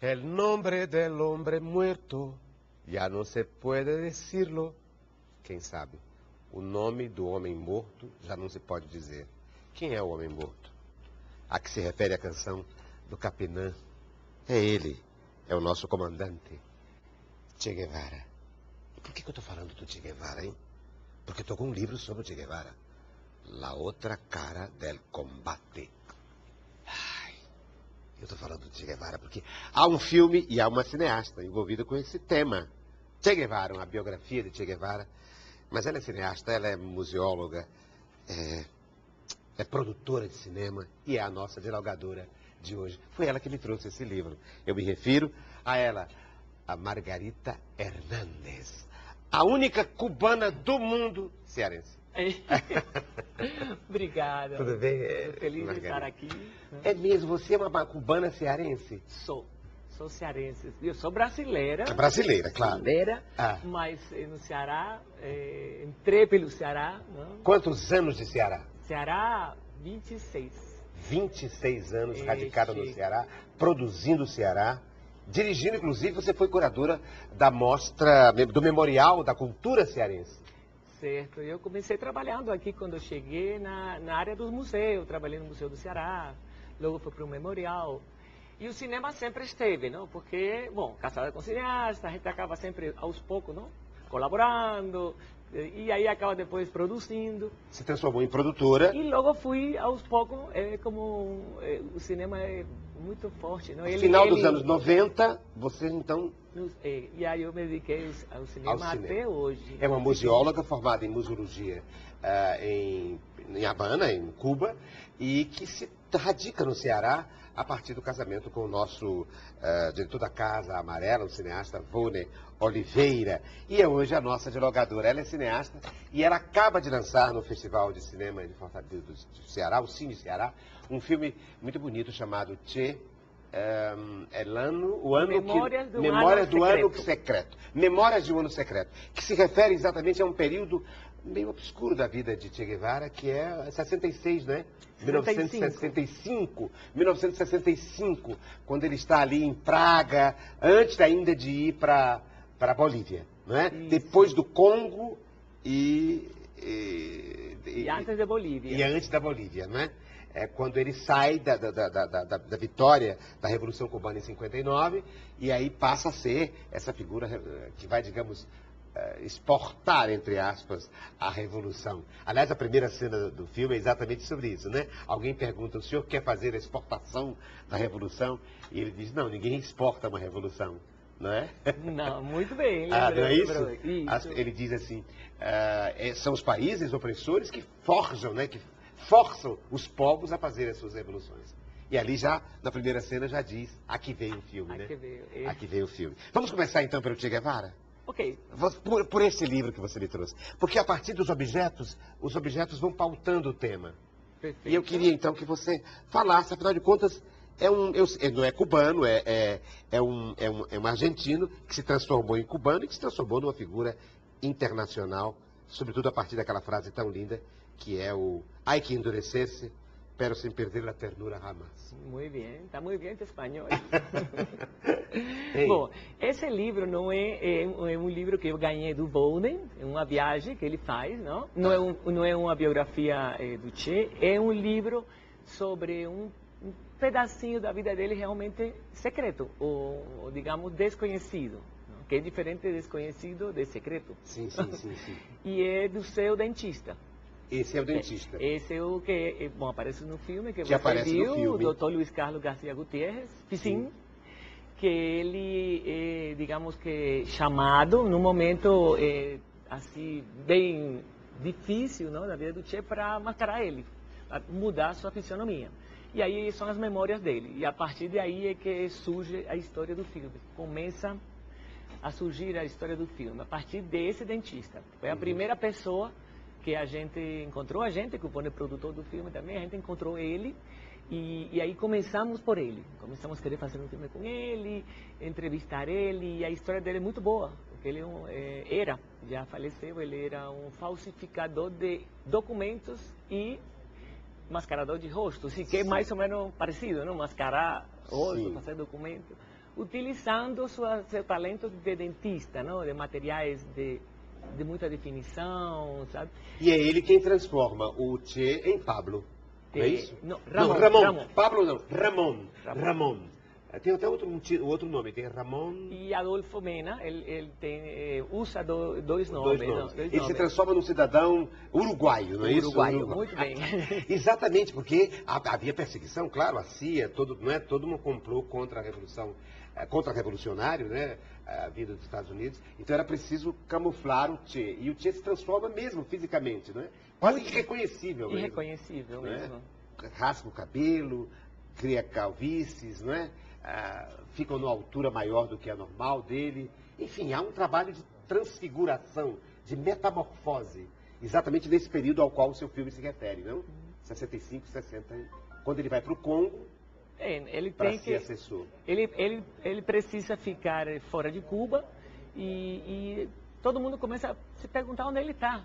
El nombre del hombre muerto ya no se puede decirlo. Quem sabe? O nome do homem morto já não se pode dizer. Quem é o homem morto? A que se refere a canção do Capinã. É ele, é o nosso comandante, Che Guevara. E por que eu estou falando do Che Guevara, hein? Porque estou com um livro sobre o Che Guevara. La Otra Cara del Combate. Eu estou falando do Che Guevara porque há um filme e há uma cineasta envolvida com esse tema. Che Guevara, uma biografia de Che Guevara. Mas ela é cineasta, ela é museóloga, é produtora de cinema e é a nossa dialogadora de hoje. Foi ela que me trouxe esse livro. Eu me refiro a ela, a Margarita Hernández, a única cubana do mundo cearense. Obrigada. Tudo bem? Estou feliz de estar aqui. É mesmo? Você é uma cubana cearense? Sou cearense. Eu sou brasileira. É brasileira, claro. Brasileira, mas no Ceará, entrei pelo Ceará. Não? Quantos anos de Ceará? Ceará, 26. 26 anos radicada no Ceará, produzindo o Ceará, dirigindo, inclusive, você foi curadora da mostra, do Memorial da Cultura Cearense. Certo, eu comecei trabalhando aqui quando eu cheguei na área dos museus, trabalhei no Museu do Ceará, logo fui para o Memorial. E o cinema sempre esteve, não? Porque, bom, casada com cineasta, a gente acaba sempre aos poucos, não? Colaborando, e aí acaba depois produzindo. Se transformou em produtora. E logo fui aos poucos, como o cinema é muito forte, não? No final dos anos 90, você então... E aí eu me dediquei ao cinema até hoje. É uma museóloga formada em museologia em Havana, em Cuba, e que se radica no Ceará a partir do casamento com o nosso diretor da Casa Amarela, o cineasta Vone Oliveira, e é hoje a nossa dialogadora. Ela é cineasta e ela acaba de lançar no Festival de Cinema de Fortaleza do Ceará, o Cine Ceará, um filme muito bonito chamado Che, Memórias do Ano Secreto. Memórias de um Ano Secreto, que se refere exatamente a um período meio obscuro da vida de Che Guevara, que é 66, né? 1965, quando ele está ali em Praga, antes ainda de ir para a Bolívia, não é? Depois do Congo e antes da Bolívia. E antes da Bolívia, não é? É quando ele sai da vitória da Revolução Cubana em 59 e aí passa a ser essa figura que vai, digamos, exportar, entre aspas, a revolução. Aliás, a primeira cena do filme é exatamente sobre isso, né? Alguém pergunta, o senhor quer fazer a exportação da revolução? E ele diz, não, ninguém exporta uma revolução, não é? Não, muito bem. Não é isso? Isso. Ele diz assim, são os países opressores que forjam, né, que forçam os povos a fazer as suas revoluções. E ali já, na primeira cena, já diz, aqui veio o filme, né? Aqui veio o filme. Vamos começar então pelo Che Guevara? Ok. Por esse livro que você me trouxe. Porque a partir dos objetos, os objetos vão pautando o tema. Perfeito. E eu queria então que você falasse, afinal de contas, não é cubano, é um argentino que se transformou em cubano e que se transformou numa figura internacional, sobretudo a partir daquela frase tão linda que é o "Hay que endurecer-se, pero sin perder la ternura jamás". Muito bem, está muito bem em espanhol. Bom, esse livro não é um livro que eu ganhei do Vone, é uma viagem que ele faz, não? Não é uma biografia do Che, é um livro sobre um pedacinho da vida dele realmente secreto, ou digamos, desconhecido. Que é diferente de desconhecido de secreto. Sim. E é do seu dentista. Esse é o dentista. Esse é o que, bom, aparece no filme, que você viu, o Dr. Luiz Carlos Garcia Gutierrez, Piscin, que ele é, digamos que, chamado num momento, assim, bem difícil, não, da vida do Che, para mascarar ele, para mudar a sua fisionomia. E aí são as memórias dele. E a partir daí é que surge a história do filme. Começa a surgir a história do filme, a partir desse dentista. Foi a primeira pessoa que a gente encontrou, que o Vone é produtor do filme também, a gente encontrou ele, e aí começamos por ele. Começamos a querer fazer um filme com ele, entrevistar ele, e a história dele é muito boa, porque ele já faleceu, ele era um falsificador de documentos e mascarador de rosto, assim, que é mais ou menos parecido, não? Mascarar rosto, fazer documento. utilizando seu talento de dentista, não? De materiais de muita definição, sabe? E é ele quem transforma o Che em Pablo, não é isso? Não, Não, Ramon. Ramon. Pablo não, Ramon. Tem até outro nome, tem Ramon... E Adolfo Mena, ele usa dois Dois nomes. nomes. Dois Ele se nomes. transforma num cidadão uruguaio, não é isso? Uruguaio, muito bem. Exatamente, porque havia perseguição, claro, a CIA, não é todo mundo comprou contra a revolução, contra-revolucionário, né, a vida dos Estados Unidos. Então era preciso camuflar o Che. E o Che se transforma mesmo fisicamente, não é? Quase irreconhecível. Irreconhecível mesmo. Né? Raspa o cabelo, cria calvícies, não é? Ficam numa altura maior do que a normal dele. Enfim, há um trabalho de transfiguração, de metamorfose, exatamente nesse período ao qual o seu filme se refere, não? 65, 60, quando ele vai para o Congo ele para tem ser assessor. Ele precisa ficar fora de Cuba e todo mundo começa a se perguntar onde ele está.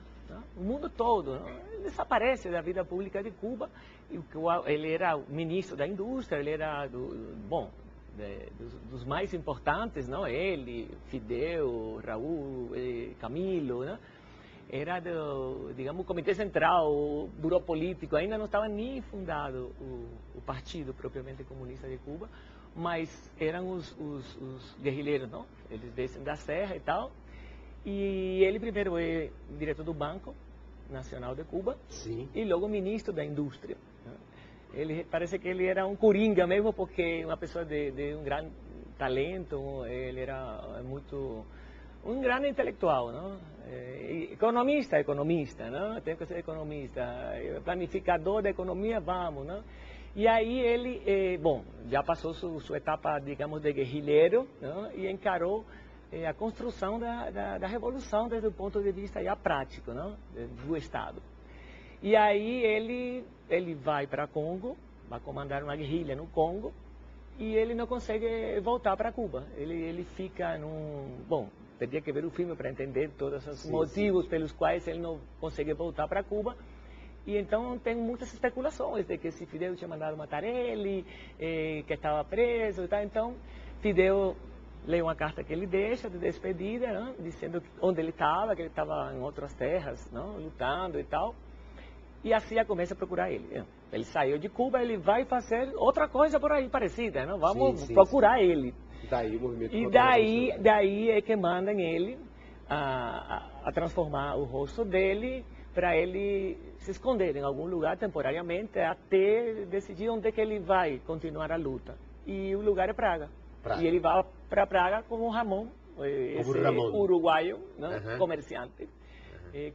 O mundo todo, ele desaparece da vida pública de Cuba. Ele era o ministro da indústria, ele era dos mais importantes, não? Ele, Fidel, Raul, Camilo, né? Era digamos, o Comitê Central, o Buró Político, ainda não estava nem fundado o Partido propriamente Comunista de Cuba, mas eram os guerrilheiros, não? Eles descem da serra e tal. E ele primeiro é diretor do Banco Nacional de Cuba. Sim. E logo ministro da Indústria. Ele parece que ele era um coringa mesmo, porque uma pessoa de um grande talento, ele era um grande intelectual, não? Economista, não? Tem que ser economista, planificador da economia, vamos, não? E aí ele, já passou sua etapa, digamos, de guerrilheiro, não? E encarou a construção da revolução desde o ponto de vista já prático, não? Do Estado. E aí ele vai para Congo, vai comandar uma guerrilha no Congo, e ele não consegue voltar para Cuba. Ele fica teria que ver o filme para entender todos os motivos pelos quais ele não consegue voltar para Cuba. E então tem muitas especulações de que se Fidel tinha mandado matar ele, que estava preso e tal. Então Fidel lê uma carta que ele deixa de despedida, não? Dizendo onde ele estava, que ele estava em outras terras, não? Lutando e tal. E a CIA começa a procurar ele. Ele saiu de Cuba, ele vai fazer outra coisa por aí parecida, não? Vamos procurar ele. Daí o movimento. E daí é que mandam ele a transformar o rosto dele para ele se esconder em algum lugar temporariamente até decidir onde é que ele vai continuar a luta. E o lugar é Praga. E ele vai para Praga com o Ramon, esse uruguaio, né? Comerciante,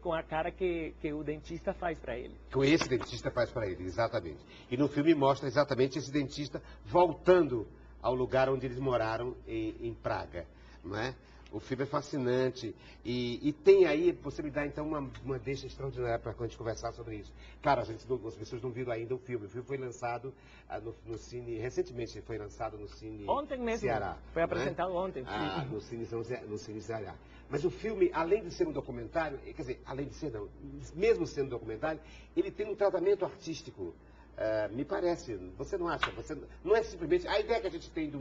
com a cara que o dentista faz para ele. Com esse dentista faz para ele, exatamente. E no filme mostra exatamente esse dentista voltando ao lugar onde eles moraram em Praga, não é? O filme é fascinante e tem aí, você me dá então uma deixa extraordinária para a gente conversar sobre isso. Claro, as pessoas não viram ainda o filme foi lançado no Cine, recentemente foi lançado no Cine ontem mesmo, Ceará. Foi apresentado ontem. No Cine Ceará. Mas o filme, além de ser um documentário, quer dizer, além de ser não, mesmo sendo um documentário, ele tem um tratamento artístico. Me parece, você não acha? Não é simplesmente a ideia que a gente tem de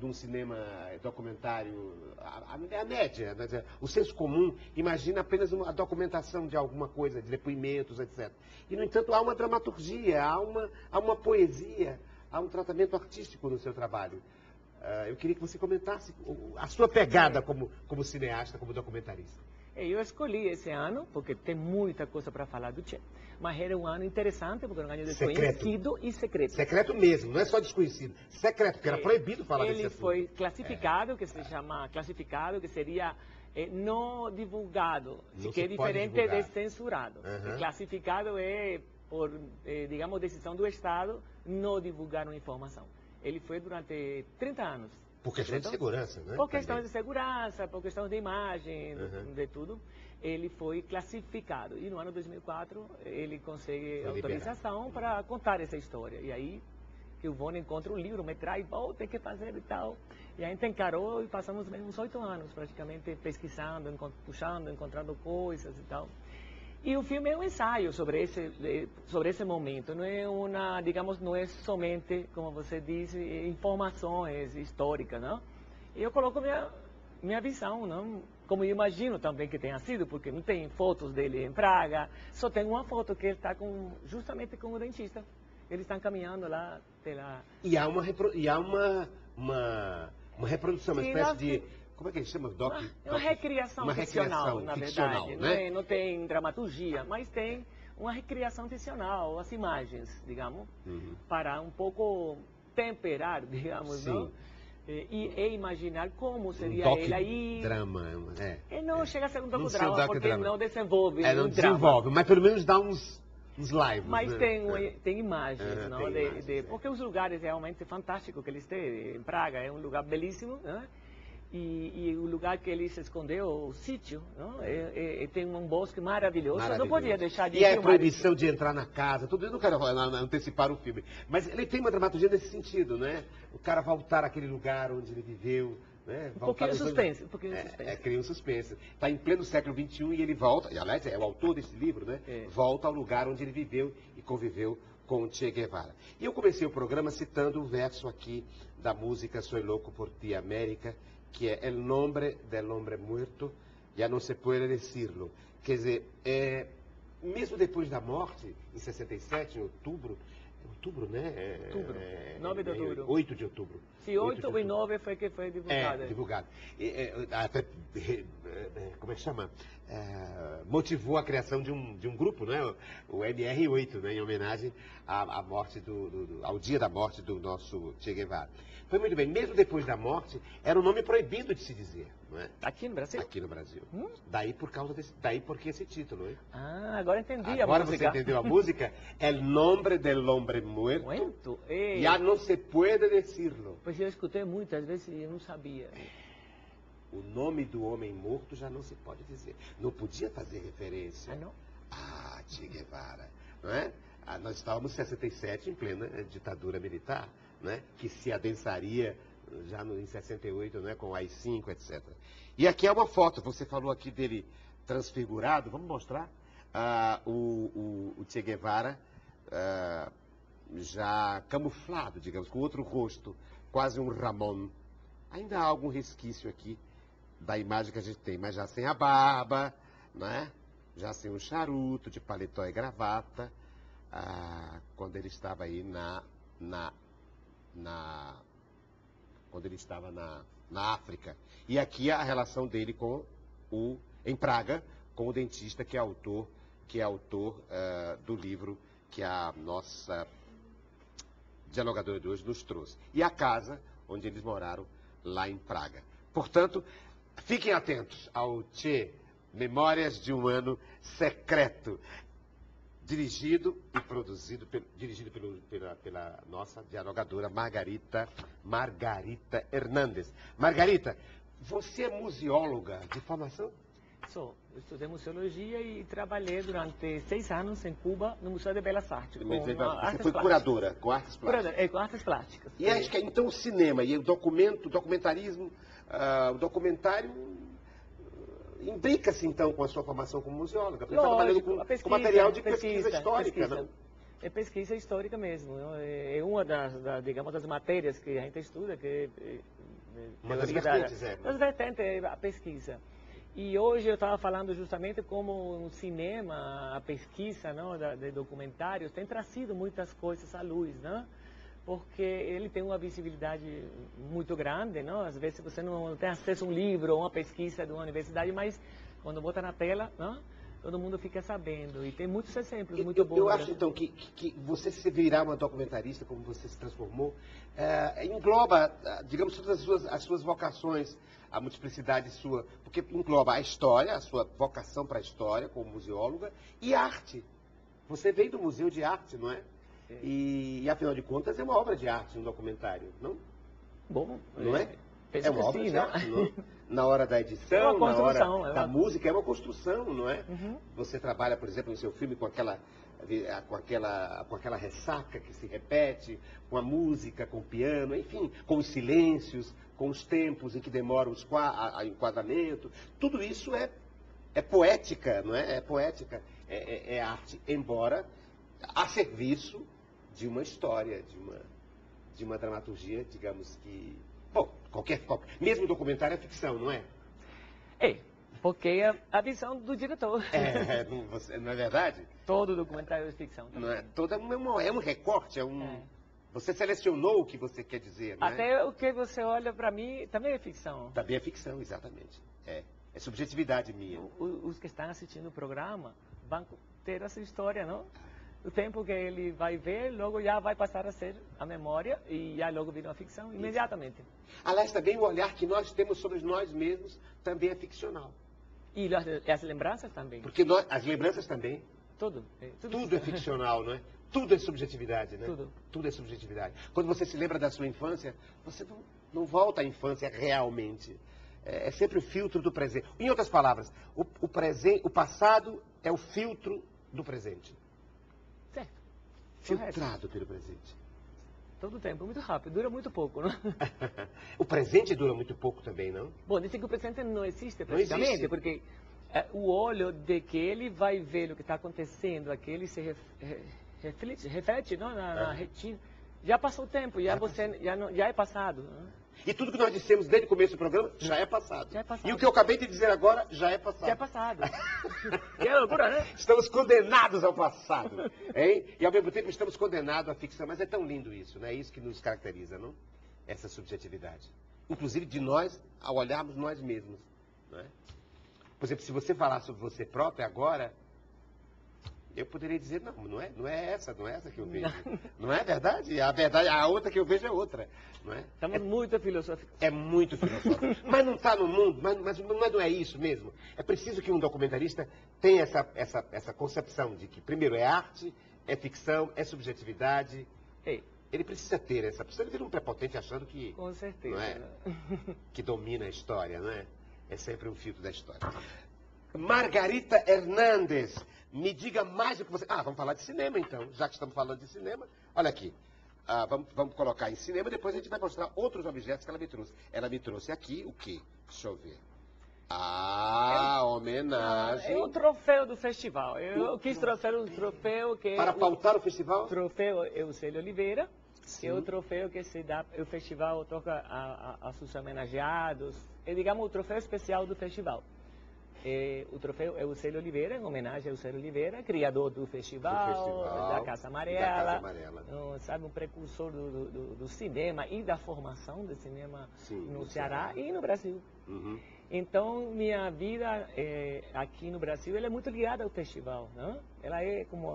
um cinema documentário, a média, né? O senso comum imagina apenas a documentação de alguma coisa, de depoimentos, etc. E, no entanto, há uma dramaturgia, há uma poesia, há um tratamento artístico no seu trabalho. Eu queria que você comentasse a sua pegada como cineasta, como documentarista. Eu escolhi esse ano, porque tem muita coisa para falar do Che. Mas era um ano interessante, porque era um ano desconhecido e secreto. Secreto mesmo, não é só desconhecido. Secreto, porque era proibido falar desse assunto. Ele foi classificado, que se chama classificado, que seria não divulgado, que é diferente de censurado. Classificado é, por, digamos, decisão do Estado, não divulgar uma informação. Ele foi durante 30 anos. Por questão de segurança, né? Por questão de segurança, por questão de imagem, de tudo. Ele foi classificado. E no ano 2004, ele consegue autorização para contar essa história. E aí, que o Vone encontra um livro, me traz, tem que fazer e tal. E a gente encarou e passamos uns 8 anos, praticamente, pesquisando, puxando, encontrando coisas e tal. E o filme é um ensaio sobre esse momento. Não é digamos, não é somente, como você disse, informações históricas, não? E eu coloco minha visão, não? Como eu imagino também que tenha sido, porque não tem fotos dele em Praga, só tem uma foto que ele está justamente com o dentista. Eles estão caminhando lá pela... E há uma reprodução, uma Sim, espécie de... Como é que ele chama? Uma recriação uma ficcional, recriação na ficcional, verdade. né? Não tem dramaturgia, mas tem uma recriação ficcional, as imagens, digamos, para um pouco temperar, digamos, Sim. não? E imaginar como seria Um ele aí. drama, Não chega a ser um Não ser um docudrama, porque docudrama. não desenvolve não um desenvolve, drama. mas pelo menos dá uns lives, Mas né? tem imagens, não? Tem imagens, porque os lugares realmente fantásticos que eles têm. Em Praga é um lugar belíssimo, né? E o lugar que ele se escondeu, o sítio, não? Tem um bosque maravilhoso. Eu não podia deixar de E a filmar proibição isso. de entrar na casa, tudo isso, não quero antecipar o filme. Mas ele tem uma dramaturgia nesse sentido, né? O cara voltar àquele lugar onde ele viveu, né? Um pouquinho de suspense, Cria um suspense. Está em pleno século XXI e ele volta, e aliás é o autor desse livro, né? Volta ao lugar onde ele viveu e conviveu com Che Guevara. E eu comecei o programa citando o verso aqui da música Soy Loco por Ti, América, que é El nombre del hombre muerto, ya no se puede decirlo. Quer dizer, mesmo depois da morte, em 67, em outubro, né? Outubro, 9 de outubro. 8 de outubro. Sim, 8 e 9 foi que foi divulgado. Divulgado. Até, como é que chama? Motivou a criação de um grupo, né? O MR8, né? Em homenagem à morte ao dia da morte do nosso Che Guevara. Foi muito bem. Mesmo depois da morte, era um nome proibido de se dizer, não é? Aqui no Brasil? Aqui no Brasil. Daí porque esse título, hein? Agora entendi Agora a música. você entendeu a música? El nombre del hombre muerto. Ya no se puede decirlo. Pois eu escutei muitas vezes e eu não sabia. O nome do homem morto já não se pode dizer. Não podia fazer referência. Não? Che Guevara, não é? Nós estávamos em 67, em plena ditadura militar, né? Que se adensaria já em 68, né? Com o AI-5, etc. E aqui é uma foto, você falou aqui dele transfigurado, vamos mostrar? O Che Guevara já camuflado, digamos, com outro rosto, quase um Ramon. Ainda há algum resquício aqui da imagem que a gente tem, mas já sem a barba, né? Já sem um charuto, de paletó e gravata, quando ele estava aí quando ele estava na África. E aqui a relação dele em Praga, com o dentista que é autor do livro que a nossa dialogadora de hoje nos trouxe. E a casa onde eles moraram lá em Praga. Portanto, fiquem atentos ao Che, Memórias de um Ano Secreto, dirigido e produzido pela nossa dialogadora Margarita Hernandes. Margarita, você é museóloga de formação? Sou. Eu estudei museologia e trabalhei durante 6 anos em Cuba, no Museu de Belas Artes. Você foi curadora com artes plásticas? Com artes plásticas. E acho que então o cinema e o documentarismo, o documentário imbrica-se então com a sua formação como museóloga, porque está trabalhando com material de pesquisa histórica, não? É pesquisa histórica mesmo. É uma das matérias que a gente estuda, que uma das vertentes, das vertentes é a pesquisa. E hoje eu estava falando justamente como o cinema, a pesquisa, não, de documentários, tem trazido muitas coisas à luz, não? Porque ele tem uma visibilidade muito grande, não? Às vezes você não tem acesso a um livro ou uma pesquisa de uma universidade, mas quando bota na tela, não? Todo mundo fica sabendo. E tem muitos exemplos muito bons. Eu acho, então, que você se virar uma documentarista, como você se transformou, engloba, digamos, todas as suas vocações, a multiplicidade sua, porque engloba a história, a sua vocação para a história, como museóloga, e arte. Você veio do Museu de Arte, não é? E, afinal de contas, é uma obra de arte, um documentário, não? Bom, não é? É uma obra de arte, não? Na hora da edição, na hora da música, é uma construção, não é? Uhum. Você trabalha, por exemplo, no seu filme com aquela ressaca que se repete, com a música, com o piano, enfim, com os silêncios, com os tempos em que demora o enquadramento. Tudo isso é poética, não é? É poética, é arte, embora a serviço de uma história, de uma dramaturgia, digamos que... Bom, Mesmo documentário é ficção, não é? É, porque é a visão do diretor. Não é verdade? Todo documentário é ficção também. Não é, é um recorte, Você selecionou o que você quer dizer, não é? Até o que você olha para mim também é ficção. Também é ficção, exatamente. É subjetividade minha. Os que estão assistindo o programa vão ter essa história, não? O tempo que ele vai ver, logo já vai passar a ser a memória e já logo vira uma ficção, imediatamente. Aliás, também o olhar que nós temos sobre nós mesmos também é ficcional. E as lembranças também. Porque as lembranças também. Tudo é ficcional, não é? Tudo é subjetividade, né? Tudo é subjetividade. Quando você se lembra da sua infância, você não volta à infância realmente. É sempre o filtro do presente. Em outras palavras, o passado é o filtro do presente. Certo. Filtrado pelo presente. Todo o tempo, muito rápido, dura muito pouco, não? O presente dura muito pouco também, não? Bom, dizem que o presente não existe praticamente, porque o olho de que ele vai ver o que está acontecendo, aquele se reflete não? Na retina. Já passou o tempo, já é passado. Não? E tudo que nós dissemos desde o começo do programa já é passado. Já é passado. E o que eu acabei de dizer agora já é passado. Já é passado. Que loucura, né? Estamos condenados ao passado. Hein? E ao mesmo tempo estamos condenados à ficção. Mas é tão lindo isso, não é isso que nos caracteriza, não? Essa subjetividade. Inclusive de nós, ao olharmos nós mesmos. Não é? Por exemplo, se você falar sobre você próprio agora, eu poderia dizer, não é essa que eu vejo. Não é verdade? A outra que eu vejo é outra. Não é? Estamos muito filosóficos. É muito filosófico. Mas não está no mundo, mas não é isso mesmo. É preciso que um documentarista tenha essa concepção de que, primeiro, é arte, é ficção, é subjetividade. Ele precisa ter essa. Precisa vir um prepotente achando que. Com certeza. Não é? Que domina a história, não é? É sempre um filtro da história. Margarita Hernandes, me diga mais do que você... vamos falar de cinema então, já que estamos falando de cinema. Olha aqui, vamos colocar em cinema, depois a gente vai mostrar outros objetos que ela me trouxe. Ela me trouxe aqui o quê? Deixa eu ver. Homenagem. É o troféu do festival. Eu quis trazer um troféu que... Para pautar o festival? O troféu Eusélio Oliveira, Sim. que é o troféu que se dá... O festival toca a seus homenageados. É, digamos, o troféu especial do festival. O troféu Eusélio Oliveira, em homenagem a Eusélio Oliveira, criador do festival da Casa Amarela, sabe, um precursor do cinema e da formação do cinema no Ceará e no Brasil. Uhum. Então, minha vida aqui no Brasil ela é muito ligada ao festival, não? Ela é como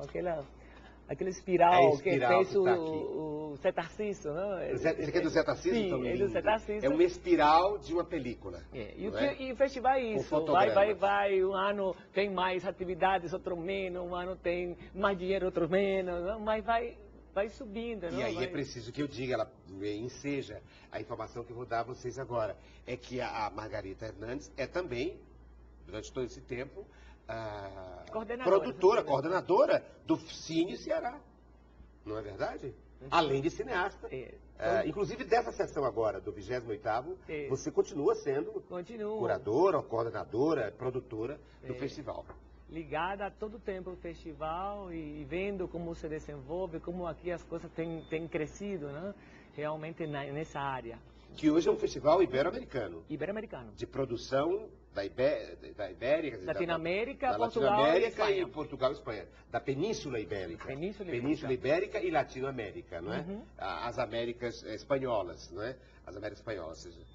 aquele espiral que fez o Zé Tarcísio, não? Esse aqui é do Zé Tarcísio? Sim, é do Zé Tarcísio. É uma espiral de uma película. E o festival é isso, vai, um ano tem mais atividades, outro menos, um ano tem mais dinheiro, outro menos, não? Mas vai subindo. Não? E aí é preciso que eu diga, ela enseja a informação que eu vou dar a vocês agora. É que a Margarita Hernandes é também, durante todo esse tempo, coordenadora do Cine Ceará. Não é verdade? Além de cineasta. Inclusive dessa sessão agora, do 28º, você continua sendo curadora, coordenadora, produtora do festival. Ligada a todo tempo ao festival e vendo como se desenvolve, como aqui as coisas têm crescido, né? Realmente nessa área. Que hoje é um festival ibero-americano. Ibero-americano. De produção da Ibérica, Latinoamérica, Portugal e Espanha. Da Península Ibérica. Península Ibérica e Latinoamérica, não é? Uhum. As Américas espanholas, não é? As Américas espanholas, ou seja,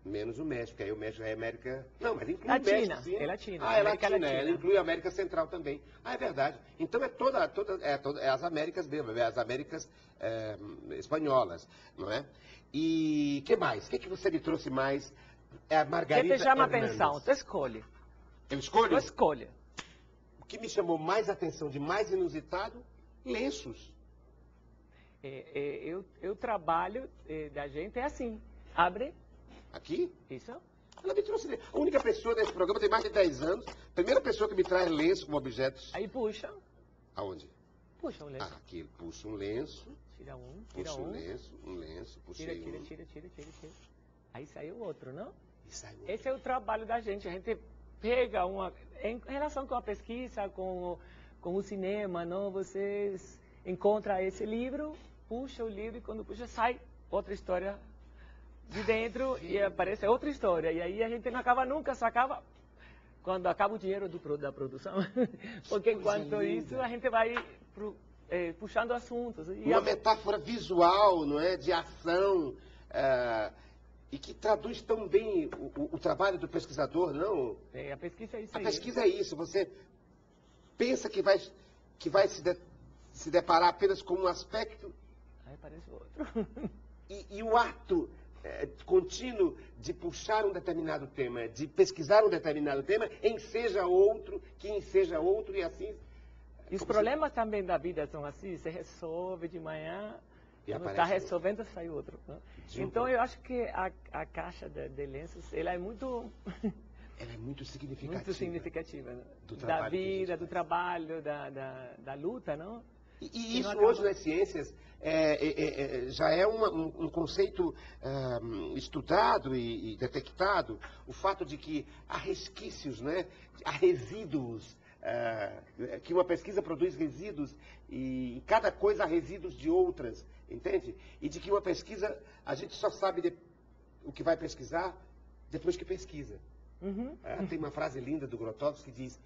menos o México, aí o México é América... Não, mas inclui Latina, o México, sim. é Latina. É Latina, ela inclui a América Central também. É verdade. Então é as Américas mesmo, as Américas espanholas, não é? E que mais? O que você me trouxe mais? É a Margarita Hernandes. O que te chama a Hernandes. atenção? Tu escolhe. Eu escolho? Tu escolhe. O que me chamou mais atenção, de mais inusitado? Lenços. Eu trabalho da gente é assim. Abre. Aqui? Isso. Ela me trouxe... A única pessoa nesse programa tem mais de 10 anos. Primeira pessoa que me traz lenço como objetos. Aí puxa. Aonde? Puxa um lenço. Aqui, ele puxa um lenço. Tira um. Puxa um lenço, puxei Tira. Aí sai o outro, não? Esse é o trabalho da gente. A gente pega em relação com a pesquisa, com o cinema, não? Vocês encontram esse livro, puxa o livro e quando puxa sai outra história de dentro e aparece outra história. E aí a gente não acaba nunca, só acaba quando acaba o dinheiro da produção. Porque enquanto isso a gente vai puxando assuntos. Uma metáfora visual, não é? De ação, e que traduz tão bem o trabalho do pesquisador, não? A pesquisa é isso. A pesquisa é isso. Você pensa que vai se deparar apenas com um aspecto. Aí aparece outro. E o ato contínuo de puxar um determinado tema, de pesquisar um determinado tema, que enseja outro, e assim... E os problemas também da vida são assim, você resolve de manhã, e quando está resolvendo, sai outro. Né? Então eu acho que a caixa de lenços, ela é muito... Ela é muito significativa. Muito significativa, né? Da vida, do trabalho, da luta, não? E isso hoje nas ciências já é um conceito estudado e detectado, o fato de que há resquícios, né? Há resíduos, que uma pesquisa produz resíduos e em cada coisa há resíduos de outras, entende? E de que uma pesquisa, a gente só sabe o que vai pesquisar depois que pesquisa. Uhum. Tem uma frase linda do Grotowski que diz,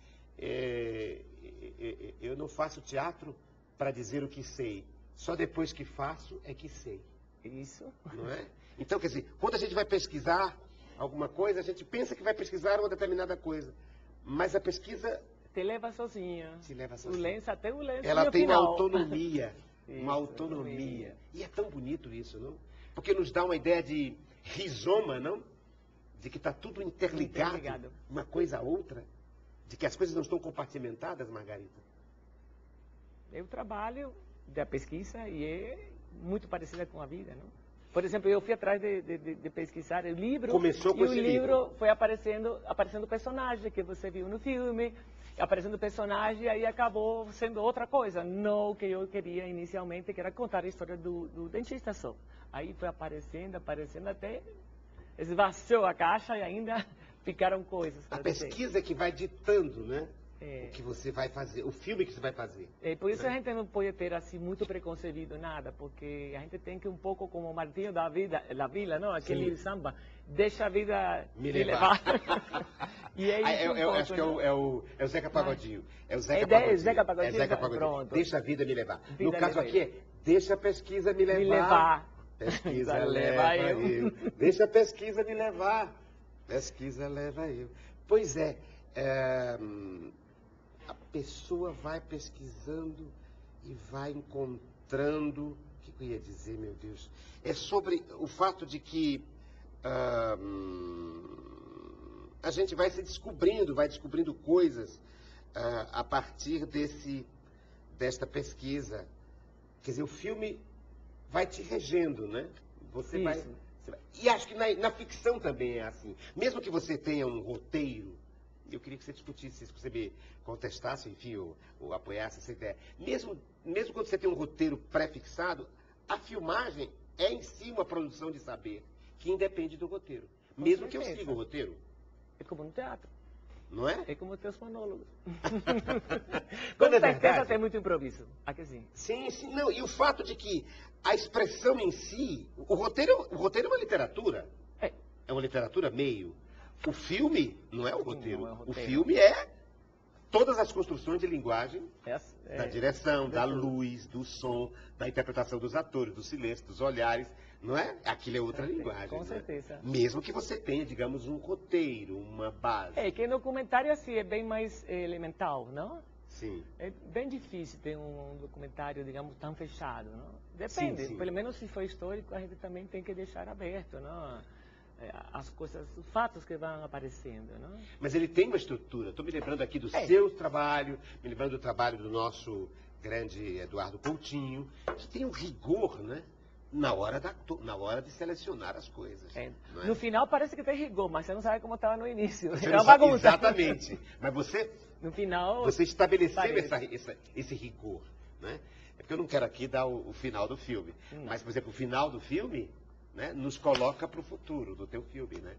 eu não faço teatro para dizer o que sei. Só depois que faço é que sei. Isso. Não é? Então, quer dizer, quando a gente vai pesquisar alguma coisa, a gente pensa que vai pesquisar uma determinada coisa. Mas a pesquisa... Te leva sozinha. Te leva sozinha. Até o lenço. Ela tem final. uma autonomia. Isso, uma autonomia. E é tão bonito isso, não? Porque nos dá uma ideia de rizoma, não? De que está tudo interligado. Uma coisa a outra. De que as coisas não estão compartimentadas, Margarida. Eu trabalho da pesquisa e é muito parecida com a vida, não? Por exemplo, eu fui atrás de pesquisar o livro. Começou com esse livro foi aparecendo personagem que você viu no filme, aparecendo personagem e aí acabou sendo outra coisa. Não o que eu queria inicialmente, que era contar a história do dentista só. Aí foi aparecendo até esvaziou a caixa e ainda ficaram coisas. A pesquisa é que vai ditando, né? O que você vai fazer, o filme que você vai fazer. Por isso a gente não pode ter assim muito preconcebido nada, porque a gente tem que um pouco como o Martinho da Vila, não? Aquele samba, deixa a vida me levar. E é isso eu acho que é o Zeca Pagodinho. É o Zeca Pagodinho. Zeca Pagodinho. Pronto. Deixa a vida me levar. No caso aqui é, deixa a pesquisa me levar. Pesquisa leva eu. Deixa a pesquisa me levar. Pesquisa leva eu. Pois é. A pessoa vai pesquisando e vai encontrando... O que eu ia dizer, meu Deus? É sobre o fato de que a gente vai se descobrindo, vai descobrindo coisas a partir desta pesquisa. Quer dizer, o filme vai te regendo, né? Você vai... E acho que na ficção também é assim. Mesmo que você tenha um roteiro, eu queria que você discutisse isso, que você me contestasse, enfim, ou apoiasse essa ideia. Mesmo quando você tem um roteiro pré-fixado, a filmagem é em si uma produção de saber, que independe do roteiro. Mesmo que eu siga o roteiro. É como no teatro. Não é? É como os teus monólogos. Com certeza tem muito improviso. Aqui sim. Sim. Não, e o fato de que a expressão em si... O roteiro é uma literatura. É uma literatura meio... O filme não é o roteiro. O filme é todas as construções de linguagem da direção, da luz, do som, da interpretação dos atores, do silêncio, dos olhares, não é? Aquilo é outra linguagem. Com certeza. Mesmo que você tenha, digamos, um roteiro, uma base. Que documentário assim é bem mais elemental, não? Sim. É bem difícil ter um documentário, digamos, tão fechado, não? Depende. Sim. Pelo menos se for histórico, a gente também tem que deixar aberto, não? As coisas, os fatos que vão aparecendo, não? Mas ele tem uma estrutura. Estou me lembrando aqui do seu trabalho, me lembrando do trabalho do nosso grande Eduardo Coutinho, que tem um rigor, né? Na hora de selecionar as coisas. Não é? No final parece que tem rigor, mas você não sabe como estava no início. Você não sabe, exatamente. Mas você, no final, você estabeleceu esse rigor, né? É porque eu não quero aqui dar o final do filme. Mas, por exemplo, o final do filme, né, nos coloca para o futuro do teu filme, né?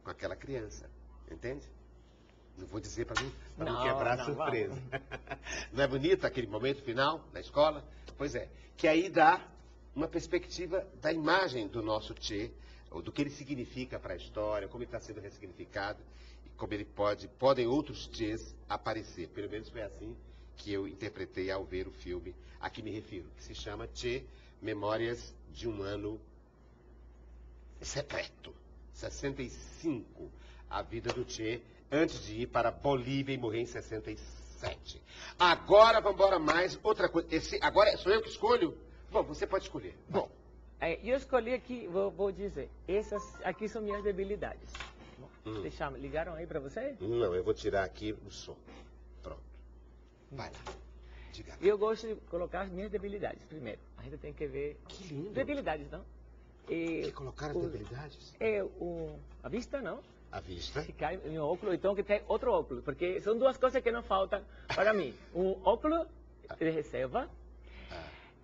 Com aquela criança, entende? Não vou dizer para não quebrar a surpresa. Não é bonito aquele momento final na escola? Pois é. Que aí dá uma perspectiva da imagem do nosso Che, ou do que ele significa para a história, como ele está sendo ressignificado, e como ele podem outros Ches aparecer. Pelo menos foi assim que eu interpretei ao ver o filme a que me refiro, que se chama Che, Memórias de um Ano Secreto. 65, a vida do Che, antes de ir para a Bolívia e morrer em 67. Agora, vamos embora mais, outra coisa. Agora sou eu que escolho? Bom, você pode escolher. Bom, eu escolhi aqui, vou dizer, essas aqui são minhas debilidades. Ligaram aí para você? Não, eu vou tirar aqui o som. Pronto. Vai lá. Diga. Eu gosto de colocar as minhas debilidades primeiro. A gente tem que ver... Que lindo. Debilidades, não? Quer colocar as debilidades? A vista, não? A vista. Se cai em um óculos, então que tem outro óculos. Porque são duas coisas que não faltam para mim. Um óculos de reserva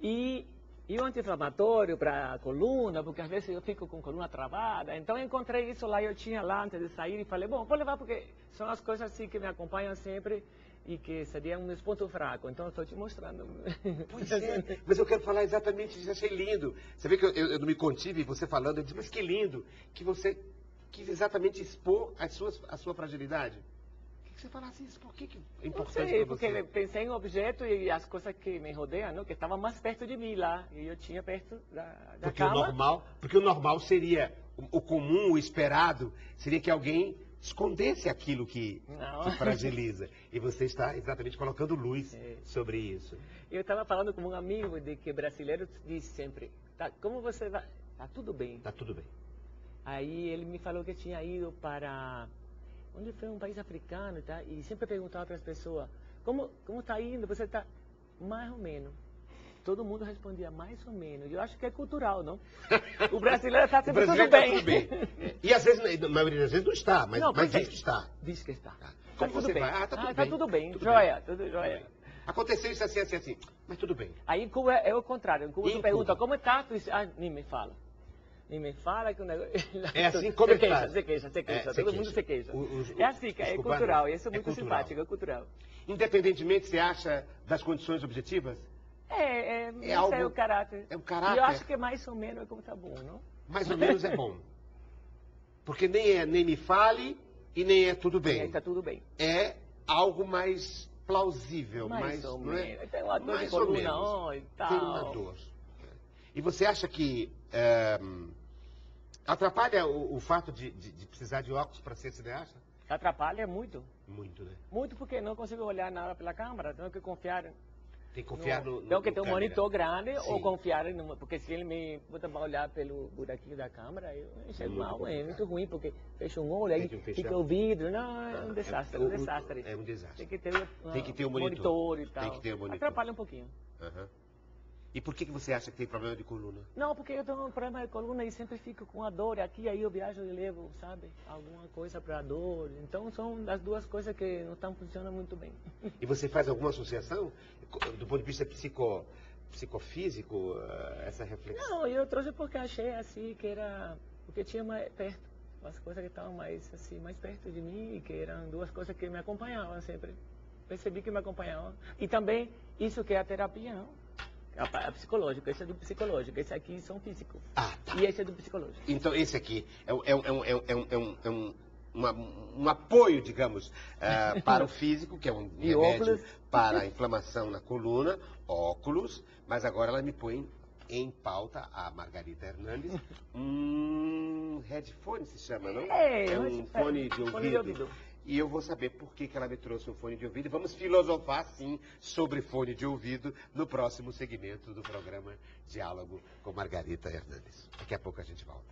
e o anti-inflamatório para a coluna, porque às vezes eu fico com a coluna travada. Então eu encontrei isso lá, eu tinha lá antes de sair e falei, bom, vou levar porque são as coisas assim que me acompanham sempre e que seriam meus pontos fracos. Então eu estou te mostrando. Pois é, mas eu quero falar exatamente disso, achei lindo. Você vê que eu não me contive, você falando, eu disse, mas que lindo que você quis exatamente expor a sua fragilidade. Que você falasse isso, por que é importante para você? Porque pensei em objeto e as coisas que me rodeiam, não? Que estavam mais perto de mim lá, e eu tinha perto da cama. Porque o normal seria, o comum, o esperado, seria que alguém escondesse aquilo que fragiliza. E você está exatamente colocando luz sobre isso. Eu estava falando com um amigo de que brasileiro diz sempre, como você vai? Tá tudo bem. Tá tudo bem. Aí ele me falou que tinha ido para... Onde foi um país africano, tá? E sempre perguntava para as pessoas, como está indo? Você está mais ou menos. Todo mundo respondia mais ou menos. Eu acho que é cultural, não? O brasileiro está sempre tudo bem. Tudo bem. E às vezes, na maioria das vezes não está, mas diz que está. Diz que está. Como você vai? Tá tudo bem. Tá tudo bem. Joia, tudo joia. Aconteceu isso assim, mas tudo bem. Aí em Cuba é o contrário. Em Cuba tu pergunta, como está? Tu diz, nem me fala. Nem me fala que o negócio... É assim como ele faz. Se queixa. Todo mundo se queixa. É assim, é cultural. Isso é muito simpático, é cultural. Independentemente, você acha, das condições objetivas? Isso é o caráter. É o caráter. E eu acho que mais ou menos é como tá bom, não? Mais ou menos é bom. Porque nem me fale e nem é tudo bem. Está tudo bem. É algo mais plausível. Mais ou menos. É? Tem uma dor de coluna e tal. Tem uma dor. E você acha que atrapalha o fato de precisar de óculos para ser cineasta? Atrapalha muito. Muito, né? Muito porque não consigo olhar nada pela câmera, tenho que confiar. Tem que confiar no Tenho que ter um monitor grande. Sim. Ou confiar, porque se ele me botar para olhar pelo buraquinho da câmera, eu enxergo mal, é muito ruim, porque fecha um olho, aí fica o vidro, não, é um desastre, É um desastre. Tem que ter o monitor e tal. Tem que ter o monitor. Atrapalha um pouquinho. E por que você acha que tem problema de coluna? Não, porque eu tenho um problema de coluna e sempre fico com a dor. Aqui, aí eu viajo e levo, sabe, alguma coisa para a dor. Então, são as duas coisas que não estão funcionando muito bem. E você faz alguma associação, do ponto de vista psicofísico, essa reflexão? Não, eu trouxe porque achei assim, que era... Porque tinha mais perto, as coisas que estavam mais, assim, mais perto de mim, que eram duas coisas que me acompanhavam sempre. Percebi que me acompanhavam. E também, isso que é a terapia, não? A psicológica, esse é do psicológico, esse aqui são físicos. Tá. E esse é do psicológico. Então esse aqui é um apoio, digamos, para o físico, que é um remédio para a inflamação na coluna, óculos, mas agora ela me põe em pauta, a Margarita Hernandes, headphone se chama, não? É um fone de ouvido. E eu vou saber por que ela me trouxe um fone de ouvido. E vamos filosofar, sim, sobre fone de ouvido no próximo segmento do programa Diálogo com Margarita Hernandes. Daqui a pouco a gente volta.